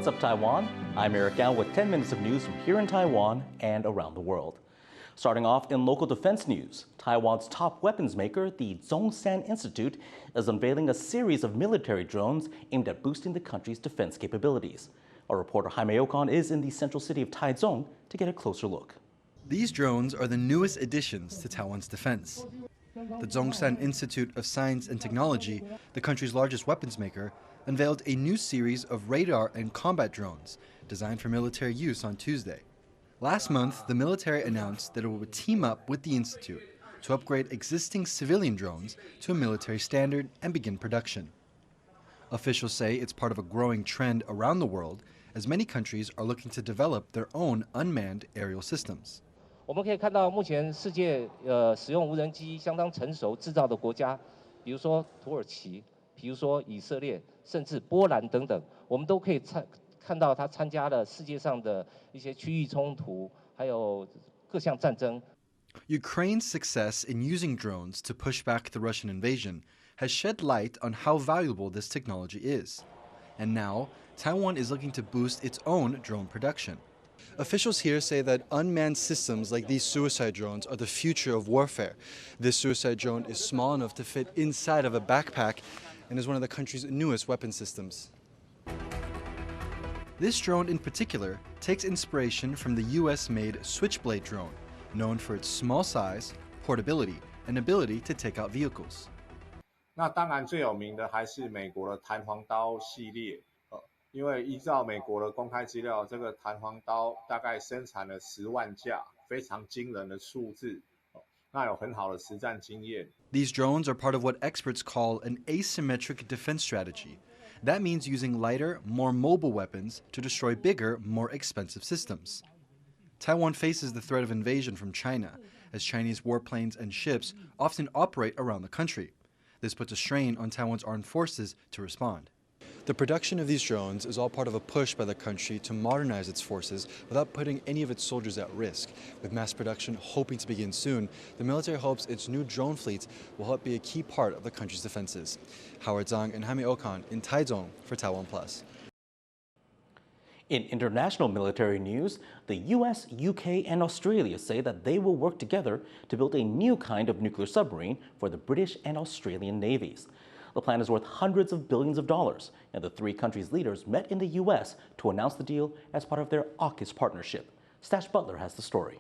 What's up, Taiwan? I'm Recount with 10 minutes of news from here in Taiwan and around the world. Starting off in local defense news, Taiwan's top weapons maker, the Zhongshan Institute, is unveiling a series of military drones aimed at boosting the country's defense capabilities. Our reporter Jaime AUKUS is in the central city of Taichung to get a closer look. These drones are the newest additions to Taiwan's defense. The Zhongshan Institute of Science and Technology, the country's largest weapons maker, unveiled a new series of radar and combat drones designed for military use on Tuesday. Last month, the military announced that it would team up with the institute to upgrade existing civilian drones to a military standard and begin production. Officials say it's part of a growing trend around the world as many countries are looking to develop their own unmanned aerial systems. 我们可以看到，目前世界使用无人机相当成熟制造的国家，比如说土耳其，比如说以色列，甚至波兰等等，我们都可以看到它参加了世界上的一些区域冲突，还有各项战争。Ukraine's success in using drones to push back the Russian invasion has shed light on how valuable this technology is. And now, Taiwan is looking to boost its own drone production. Officials here say that unmanned systems like these suicide drones are the future of warfare. This suicide drone is small enough to fit inside of a backpack and is one of the country's newest weapon systems. This drone in particular takes inspiration from the US-made Switchblade drone, known for its small size, portability, and ability to take out vehicles. 那当然最有名的还是美国的弹簧刀系列。因为依照美国的公开资料，这个弹簧刀大概生产了10万架，非常惊人的数字。那有很好的实战经验。These drones are part of what experts call an asymmetric defense strategy. That means using lighter, more mobile weapons to destroy bigger, more expensive systems. Taiwan faces the threat of invasion from China, as Chinese warplanes and ships often operate around the country. This puts a strain on Taiwan's armed forces to respond. The production of these drones is all part of a push by the country to modernize its forces without putting any of its soldiers at risk. With mass production hoping to begin soon, the military hopes its new drone fleet will help be a key part of the country's defenses. Howard Zhang and Jaime AUKUS in Taichung for TaiwanPlus. In international military news, the US, UK, and Australia say that they will work together to build a new kind of nuclear submarine for the British and Australian navies. The plan is worth hundreds of billions of dollars, and the three countries' leaders met in the U.S. to announce the deal as part of their AUKUS partnership. Stash Butler has the story.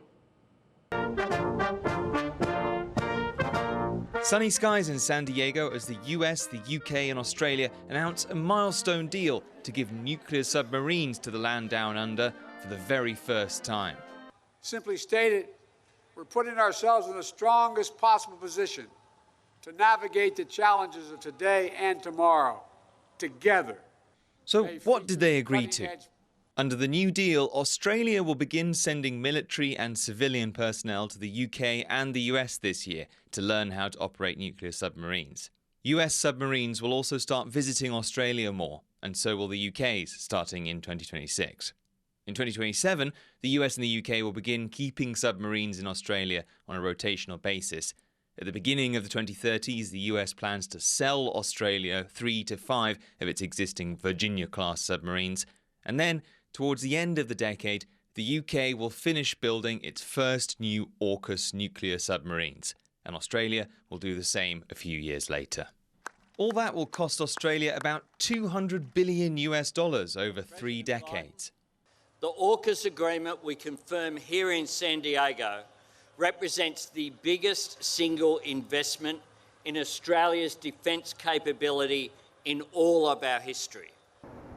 Sunny skies in San Diego as the US, the UK and Australia announce a milestone deal to give nuclear submarines to the land down under for the very first time. Simply stated, we're putting ourselves in the strongest possible position to navigate the challenges of today and tomorrow, together. So what did they agree to? Under the new deal, Australia will begin sending military and civilian personnel to the UK and the US this year to learn how to operate nuclear submarines. US submarines will also start visiting Australia more, and so will the UK's starting in 2026. In 2027, the US and the UK will begin keeping submarines in Australia on a rotational basis. At the beginning of the 2030s, the US plans to sell Australia 3 to 5 of its existing Virginia-class submarines. And then, towards the end of the decade, the UK will finish building its first new AUKUS nuclear submarines. And Australia will do the same a few years later. All that will cost Australia about $200 billion over 3 decades. The AUKUS agreement we confirm here in San Diego represents the biggest single investment in Australia's defence capability in all of our history.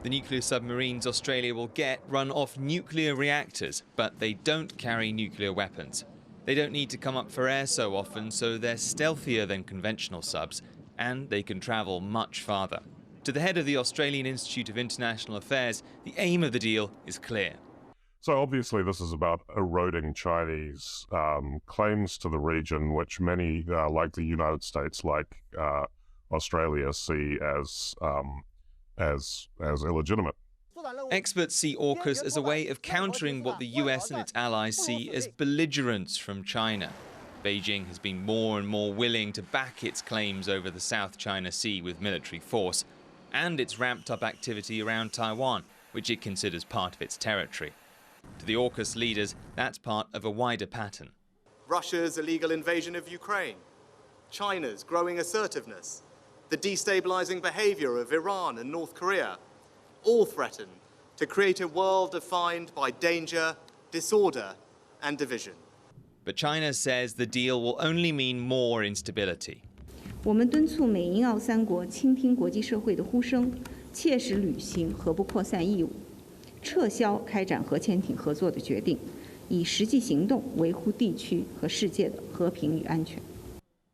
The nuclear submarines Australia will get run off nuclear reactors, but they don't carry nuclear weapons. They don't need to come up for air so often, so they're stealthier than conventional subs, and they can travel much farther. To the head of the Australian Institute of International Affairs, the aim of the deal is clear. So obviously this is about eroding Chinese claims to the region, which many, like the United States, like Australia, see as illegitimate. Experts see AUKUS as a way of countering what the US and its allies see as belligerence from China. Beijing has been more and more willing to back its claims over the South China Sea with military force, and its ramped up activity around Taiwan. which it considers part of its territory. To the AUKUS leaders, that's part of a wider pattern. Russia's illegal invasion of Ukraine, China's growing assertiveness, the destabilizing behavior of Iran and North Korea, all threaten to create a world defined by danger, disorder, and division. But China says the deal will only mean more instability. 我们敦促美英澳三国倾听国际社会的呼声，切实履行核不扩散义务，撤销开展核潜艇合作的决定，以实际行动维护地区和世界的和平与安全。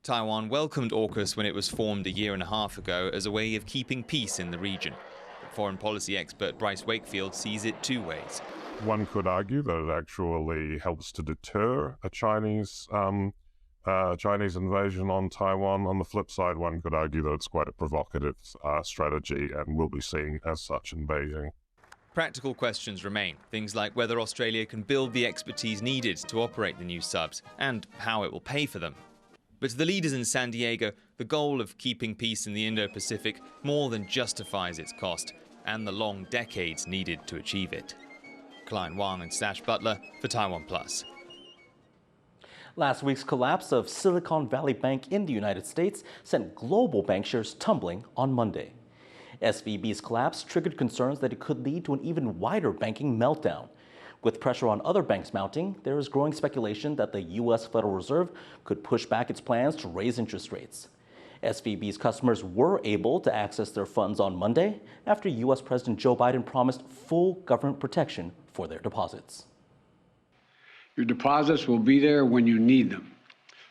Taiwan welcomed AUKUS when it was formed a year and a half ago as a way of keeping peace in the region. But foreign policy expert Bryce Wakefield sees it two ways. One could argue that it actually helps to deter a Chinese invasion on Taiwan. On the flip side, one could argue that it's quite a provocative strategy and will be seen as such in Beijing. Practical questions remain, things like whether Australia can build the expertise needed to operate the new subs and how it will pay for them. But to the leaders in San Diego, the goal of keeping peace in the Indo-Pacific more than justifies its cost and the long decades needed to achieve it. Klein Wang and Sash Butler for TaiwanPlus. Last week's collapse of Silicon Valley Bank in the United States sent global bank shares tumbling on Monday. SVB's collapse triggered concerns that it could lead to an even wider banking meltdown. With pressure on other banks mounting, there is growing speculation that the U.S. Federal Reserve could push back its plans to raise interest rates. SVB's customers were able to access their funds on Monday after U.S. President Joe Biden promised full government protection for their deposits. Your deposits will be there when you need them.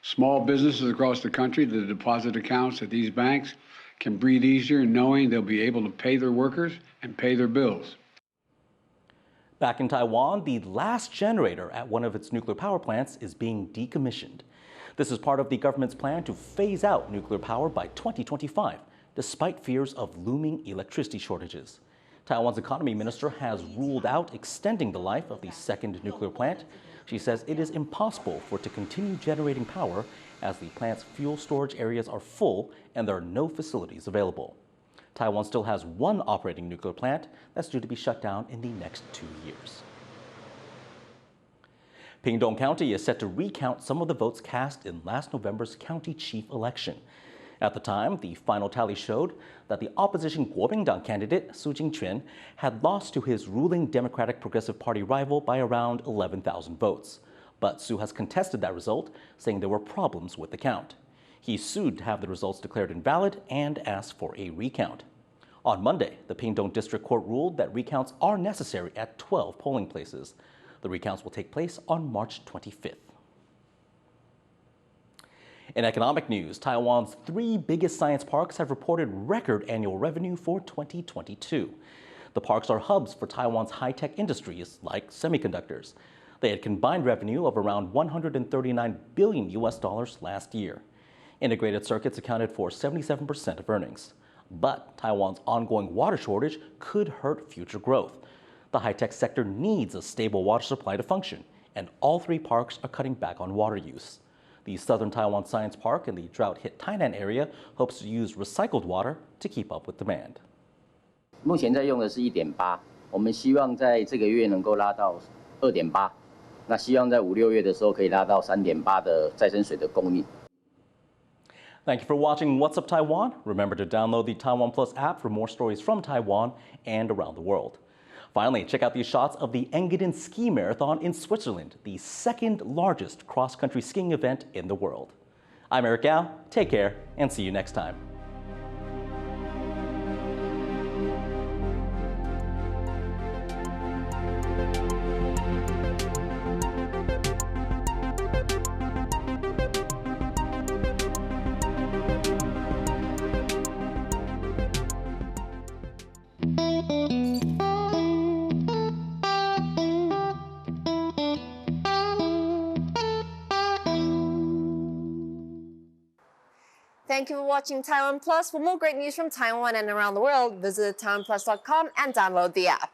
Small businesses across the country, the deposit accounts at these banks can breathe easier knowing they'll be able to pay their workers and pay their bills. Back in Taiwan, the last generator at one of its nuclear power plants is being decommissioned. This is part of the government's plan to phase out nuclear power by 2025, despite fears of looming electricity shortages. Taiwan's economy minister has ruled out extending the life of the second nuclear plant. She says it is impossible for it to continue generating power as the plant's fuel storage areas are full and there are no facilities available. Taiwan still has one operating nuclear plant that's due to be shut down in the next 2 years. Pingtung County is set to recount some of the votes cast in last November's county chief election. At the time, the final tally showed that the opposition Kuomintang candidate, Su Jingquan, had lost to his ruling Democratic Progressive Party rival by around 11,000 votes. But Su has contested that result, saying there were problems with the count. He sued to have the results declared invalid and asked for a recount. On Monday, the Pingtung District Court ruled that recounts are necessary at 12 polling places. The recounts will take place on March 25th. In economic news, Taiwan's 3 biggest science parks have reported record annual revenue for 2022. The parks are hubs for Taiwan's high-tech industries like semiconductors. They had combined revenue of around $139 billion last year. Integrated circuits accounted for 77% of earnings. But Taiwan's ongoing water shortage could hurt future growth. The high-tech sector needs a stable water supply to function, and all 3 parks are cutting back on water use. The Southern Taiwan Science Park in the drought-hit Tainan area hopes to use recycled water to keep up with demand. 目前在用的是 1.8， 我们希望在这个月能够拉到 2.8， 那希望在5、6月的时候可以拉到 3.8 的再生水的供应。 Thank you for watching What's Up Taiwan. Remember to download the TaiwanPlus app for more stories from Taiwan and around the world. Finally, check out these shots of the Engadin Ski Marathon in Switzerland, the second largest cross-country skiing event in the world. I'm Eric Gao. Take care and see you next time. Thank you for watching Taiwan Plus. For more great news from Taiwan and around the world, visit TaiwanPlus.com and download the app.